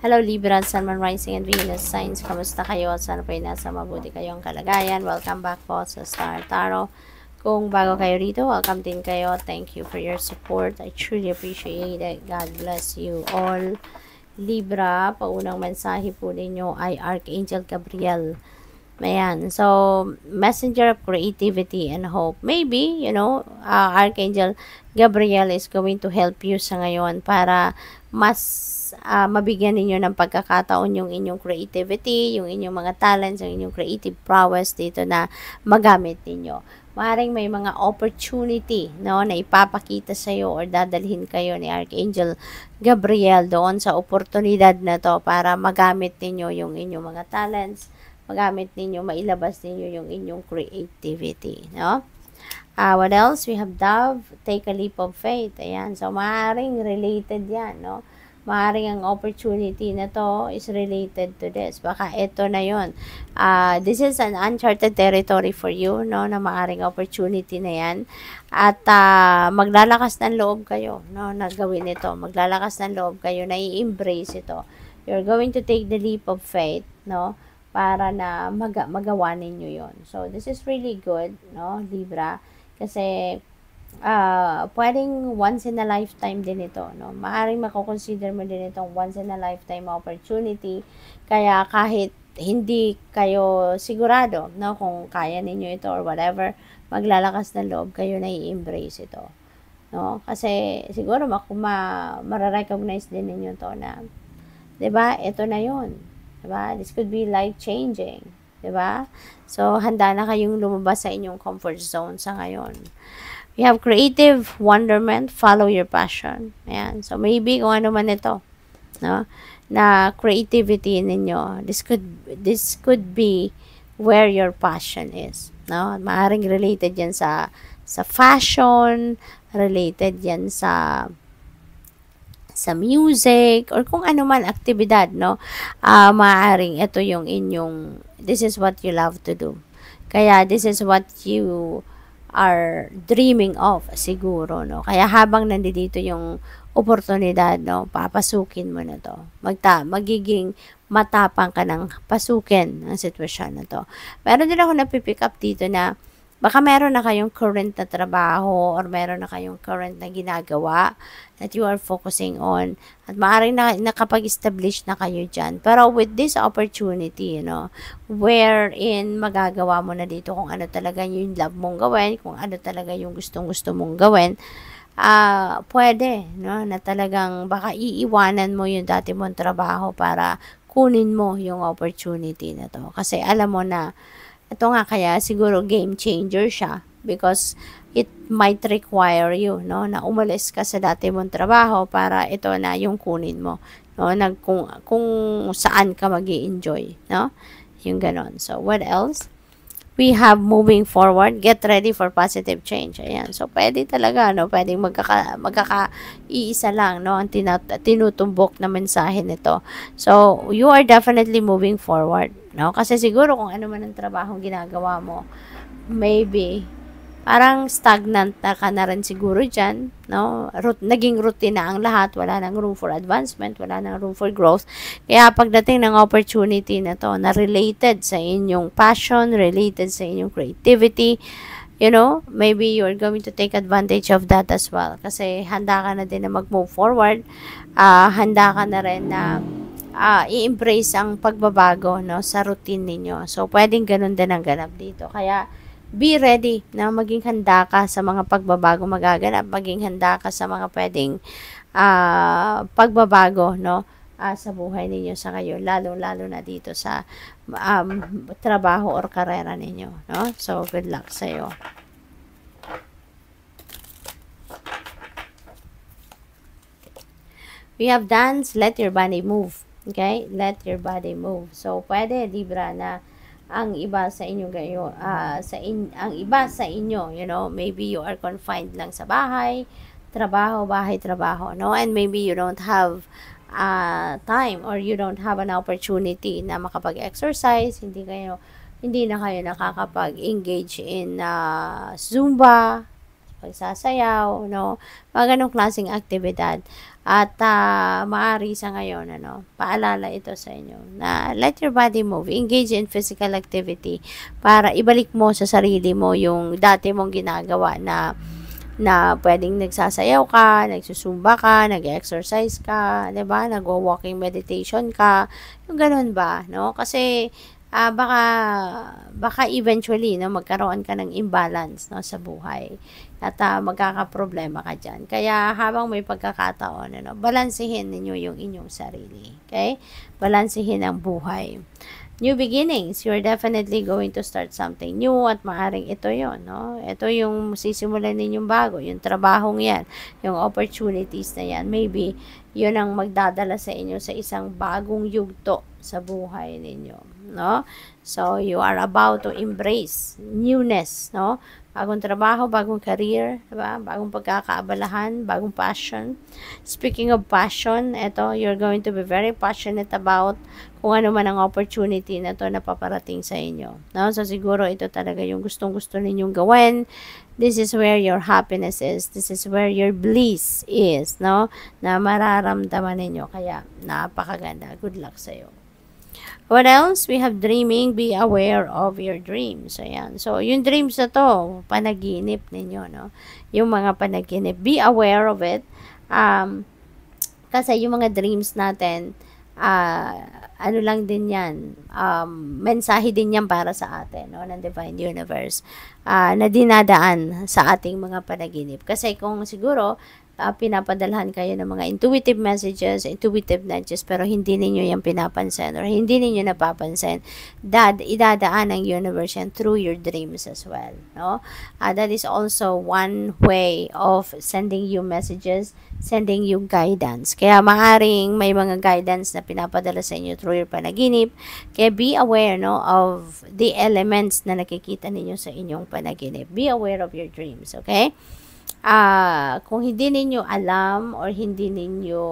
Hello Libra, Sun, Moon, Rising, and Venus signs. Kamusta kayo? Sana po ay nasa mabuti kayong kalagayan. Welcome back po sa Star Tarot. Kung bago kayo rito, welcome din kayo. Thank you for your support. I truly appreciate it. God bless you all. Libra, paunang mensahe po ninyo ay Archangel Gabriel. Ayan. So, messenger of creativity and hope. Maybe, Archangel Gabriel is going to help you sa ngayon para mas mabigyan ninyo ng pagkakataon yung inyong creativity, yung inyong mga talents, yung inyong creative prowess dito na magamit ninyo. Maaaring may mga opportunity, no, na ipapakita sa iyo or dadalhin kayo ni Archangel Gabriel doon sa oportunidad na to para magamit ninyo yung inyong mga talents, magamit ninyo, mailabas ninyo yung inyong creativity, no? What else? We have Dove, take a leap of faith. Ayan, so maaaring related yan, no? Maaaring ang opportunity na to is related to this. Baka ito na yon. This is an uncharted territory for you, no? Na maaaring opportunity na yan. At maglalakas ng loob kayo, no? Na gawin ito. Maglalakas ng loob kayo na i-embrace ito. You're going to take the leap of faith, no? Para na magawa ninyo yon. So, this is really good, no, Libra? Kasi, pwedeng once in a lifetime din ito, no? Maaring mako-consider mo din itong once in a lifetime opportunity. Kaya kahit hindi kayo sigurado, no, kung kaya ninyo ito or whatever, maglalakas ng loob kayo na i-embrace ito, no? Kasi siguro mara-recognize din ninyo to na, 'di ba? Ito na 'yon. 'Di ba? This could be life-changing, 'di ba? So, handa na kayong lumabas sa inyong comfort zone sa ngayon. We have creative wonderment, follow your passion. Ayan. So, maybe kung ano man ito, no, na creativity ninyo, this could be where your passion is, no? Maaring related yan sa fashion, related yan sa music, or kung ano man aktibidad, no? Maaaring ito yung this is what you love to do. Kaya this is what you are dreaming of, siguro, no? Kaya habang nandito yung oportunidad, no, papasukin mo na to. Magiging matapang ka ng pasukin ang sitwasyon na to. Meron din ako napipick up dito na baka meron na kayong current na trabaho or meron na kayong current na ginagawa that you are focusing on at maaaring nakapag-establish na kayo dyan. Pero with this opportunity, wherein magagawa mo na dito kung ano talaga yung love mong gawin, kung ano talaga yung gustong-gusto mong gawin, pwede, no, na talagang baka iiwanan mo yung dati mong trabaho para kunin mo yung opportunity na to. Kasi alam mo na ito nga, kaya siguro game changer siya because it might require you, no, na umalis ka sa dati mong trabaho para ito na yung kunin mo, no, kung saan ka magi-enjoy, no, yung ganon. So, what else? We have moving forward, get ready for positive change. Ayan. So, pwede talaga, no, pwedeng magkaka-iisa lang, no, ang tinutumbok na mensahe nito. So, you are definitely moving forward, no? Kasi siguro kung ano man ang trabaho ginagawa mo, maybe parang stagnant na ka na rin siguro dyan, no? Naging routine na ang lahat, wala nang room for advancement, wala nang room for growth. Kaya pagdating ng opportunity na to, na related sa inyong passion, related sa inyong creativity, maybe you're going to take advantage of that as well. Kasi handa ka na din na mag-move forward, handa ka na rin na i-embrace ang pagbabago, no, sa routine ninyo. So, pwedeng ganun din ang ganap dito. Kaya, be ready na maging handa ka sa mga pagbabago magaganap, maging handa ka sa mga pwedeng pagbabago, no, sa buhay ninyo sa ngayon, lalo na dito sa trabaho or karera ninyo, no? So, good luck sa iyo. We have dance, let your body move. Okay? Let your body move. So, pwede, Libra, na ang iba sa inyo ang iba sa inyo, maybe you are confined lang sa bahay, trabaho, no? And maybe you don't have time or you don't have an opportunity na makapag-exercise, hindi na kayo nakakapag-engage in Zumba, pagsasayaw, no? Mga ganong klaseng aktibidad. At maaari sa ngayon, paalala ito sa inyo na let your body move, engage in physical activity para ibalik mo sa sarili mo yung dati mong ginagawa na pwedeng nagsasayaw ka, nagsusumba ka, nag-exercise ka, 'di ba? Nagwo-walking meditation ka. Yung ganoon ba, no? Kasi baka eventually magkaroon ka ng imbalance sa buhay at magkakaproblema ka diyan. Kaya habang may pagkakataon balansehin ninyo yung inyong sarili. Okay? Balansehin ang buhay. New beginnings, you're definitely going to start something new at maaring ito yon, no? Ito yung sisimulan ninyong bago, yung trabahong yan, yung opportunities na yan. Maybe, yun ang magdadala sa inyo sa isang bagong yugto sa buhay ninyo, no? So, you are about to embrace newness, no? Bagong trabaho, bagong career, diba? Bagong pagkakaabalahan, bagong passion. Speaking of passion, ito, you're going to be very passionate about kung ano man ang opportunity na to na paparating sa inyo. No? So, siguro ito talaga yung gustong-gusto ninyong gawin. This is where your happiness is. This is where your bliss is, no? Na mararamdaman ninyo. Kaya, napakaganda. Good luck sa'yo. What else? We have dreaming. Be aware of your dreams. Ayan. So, yung dreams na to, panaginip ninyo, no? Yung mga panaginip. Be aware of it. Kasi yung mga dreams natin, ano lang din yan, mensahe din yan para sa atin, no? Ng Divine Universe, na dinadaan sa ating mga panaginip. Kasi kung siguro, pinapadalhan kayo ng mga intuitive messages, intuitive nudges, pero hindi ninyo yan pinapansin or hindi ninyo napapansin, idadaan ng universe yan through your dreams as well, no? That is also one way of sending you messages, sending you guidance. Kaya maaring may mga guidance na pinapadala sa inyo through your panaginip. Kaya be aware, no, of the elements na nakikita ninyo sa inyong panaginip. Be aware of your dreams, okay? Kung hindi ninyo alam or hindi ninyo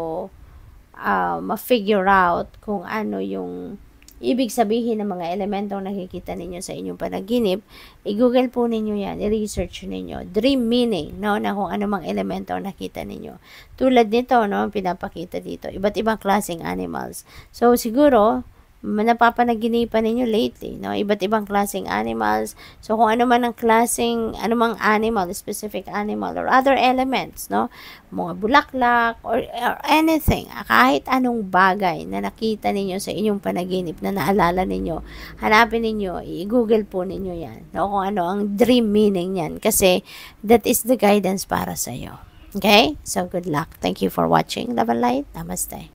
ma-figure out kung ano yung ibig sabihin ng mga elementong nakikita ninyo sa inyong panaginip, i-google po ninyo yan, i-research ninyo. Dream meaning, no, na kung ano mang elemento nakita ninyo. Tulad nito, no, pinapakita dito, iba't ibang klaseng animals. So, siguro, napapanaginipan ninyo lately, no? Iba't ibang klaseng animals. So, kung ano man ang klaseng, ano mang animal, specific animal, or other elements, no? Mga bulaklak, or anything, kahit anong bagay na nakita ninyo sa inyong panaginip na naalala ninyo, hanapin ninyo, i-google po ninyo yan, no? Kung ano ang dream meaning yan. Kasi, that is the guidance para sa iyo. Okay? So, good luck. Thank you for watching. Love and light. Namaste.